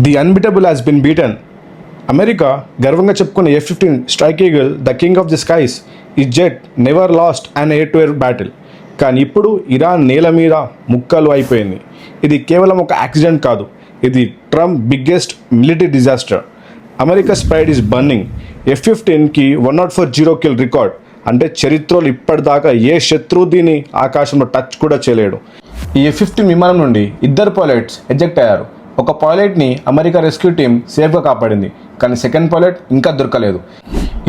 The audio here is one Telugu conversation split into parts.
The unbeatable has been beaten. America గర్వంగా చెప్పుకున్న F-15 strike eagle, the king of the skies, ఈ jet never lost an air to air battle. కానీ ఇప్పుడు ఇరాన్ నేల మీద ముక్కలు అయిపోయింది. ఇది కేవలం ఒక యాక్సిడెంట్ కాదు, ఇది Trump biggest military disaster. America pride is burning. F-15కి 104 కిల్ రికార్డ్, అంటే చరిత్రలో ఇప్పటిదాకా ఏ శత్రువు దీన్ని ఆకాశంలో టచ్ కూడా చేయలేడు. ఈ F-15 విమానం నుండి 2 పైలట్స్ ఎజెక్ట్ అయ్యారు. ఒక పైలట్ని అమెరికా రెస్క్యూ టీం సేఫ్గా కాపాడింది, కానీ సెకండ్ పైలట్ ఇంకా దొరకలేదు.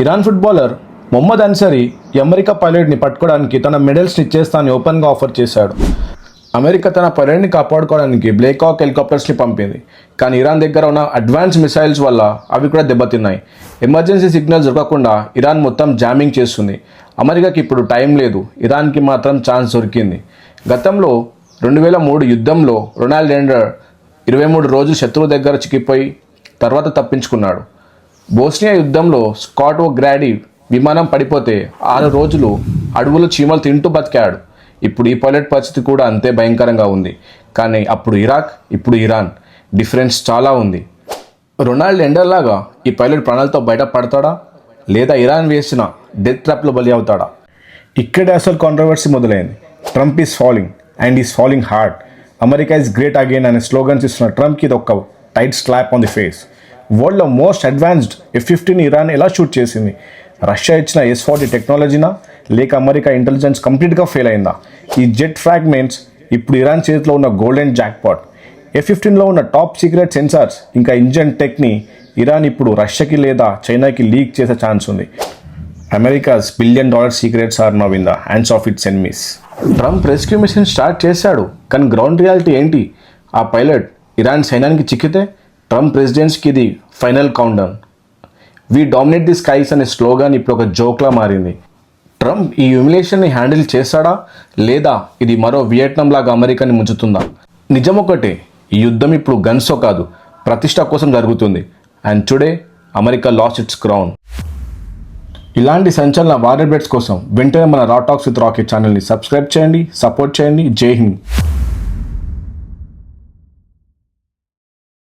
ఇరాన్ ఫుట్బాలర్ మొహమ్మద్ అన్సరీ ఈ అమెరికా పైలట్ని పట్టుకోవడానికి తన మెడల్స్ని ఇచ్చేస్తా అని ఓపెన్గా ఆఫర్ చేశాడు. అమెరికా తన పైలట్ని కాపాడుకోవడానికి బ్లాక్ హాక్ హెలికాప్టర్స్ని పంపింది, కానీ ఇరాన్ దగ్గర ఉన్న అడ్వాన్స్ మిసైల్స్ వల్ల అవి కూడా దెబ్బతిన్నాయి. ఎమర్జెన్సీ సిగ్నల్స్ దొరకకుండా ఇరాన్ మొత్తం జామింగ్ చేస్తుంది. అమెరికాకి ఇప్పుడు టైం లేదు, ఇరాన్కి మాత్రం ఛాన్స్ దొరికింది. గతంలో 2003 యుద్ధంలో రొనాల్డ్ రెండర్ 23 రోజులు శత్రువు దగ్గర చిక్కిపోయి తర్వాత తప్పించుకున్నాడు. బోస్నియా యుద్ధంలో స్కాట్ ఓ గ్రాడీ విమానం పడిపోతే 6 రోజులు అడవులు చీమలు తింటూ బతికాడు. ఇప్పుడు ఈ పైలట్ పరిస్థితి కూడా అంతే భయంకరంగా ఉంది. కానీ అప్పుడు ఇరాక్, ఇప్పుడు ఇరాన్, డిఫరెన్స్ చాలా ఉంది. రొనాల్డ్ ఎండర్ లాగా ఈ పైలట్ ప్రాణాలతో బయటపడతాడా, లేదా ఇరాన్ వేసిన డెత్ ట్రాప్లో బలి అవుతాడా? ఇక్కడే అసలు కాంట్రవర్సీ మొదలైంది. Trump is falling and is falling hard. America is great again అనే స్లోగన్స్ ఇస్తున్న ట్రంప్కి ఇది ఒక tight slab on the face. వరల్డ్లో మోస్ట్ అడ్వాన్స్డ్ F-15 ఇరాన్ ఎలా షూట్ చేసింది? రష్యా ఇచ్చిన S-40 టెక్నాలజీనా, లేక అమెరికా ఇంటెలిజెన్స్ కంప్లీట్గా ఫెయిల్ అయిందా? ఈ జెట్ ఫ్రాగ్మెంట్స్ ఇప్పుడు ఇరాన్ చేతిలో ఉన్న గోల్డెన్ జాక్పాట్. F-15లో ఉన్న టాప్ సీక్రెట్ సెన్సార్స్ ఇంకా ఇంజన్ టెక్ని ఇరాన్ ఇప్పుడు రష్యాకి లేదా చైనాకి లీక్ చేసే ఛాన్స్ ఉంది. America's $1 billion secrets are now in the hands of its enemies. Trump rescue mission start చేశాడు, కానీ గ్రౌండ్ రియాలిటీ ఏంటి? ఆ పైలట్ ఇరాన్ సైన్యానికి చిక్కితే ట్రంప్ ప్రెసిడెన్సీకి ఇది final countdown. We dominate the skies అనే స్లోగాన్ ఇప్పుడు ఒక జోక్లా మారింది. ట్రంప్ ఈ హ్యూమిలేషన్ని హ్యాండిల్ చేస్తాడా, లేదా ఇది మరో వియట్నాం లాగా అమెరికాని ముంచుతుందా? నిజం ఒకటే, ఈ యుద్ధం ఇప్పుడు గన్స్తో కాదు, ప్రతిష్ట కోసం జరుగుతుంది. And today America lost its crown. ఇలాంటి సంచలన వార్ అప్డేట్స్ కోసం వెంటనే మన రా టాక్స్ విత్ రాకీ ఛానల్ని సబ్స్క్రైబ్ చేయండి, సపోర్ట్ చేయండి. జై హింద్.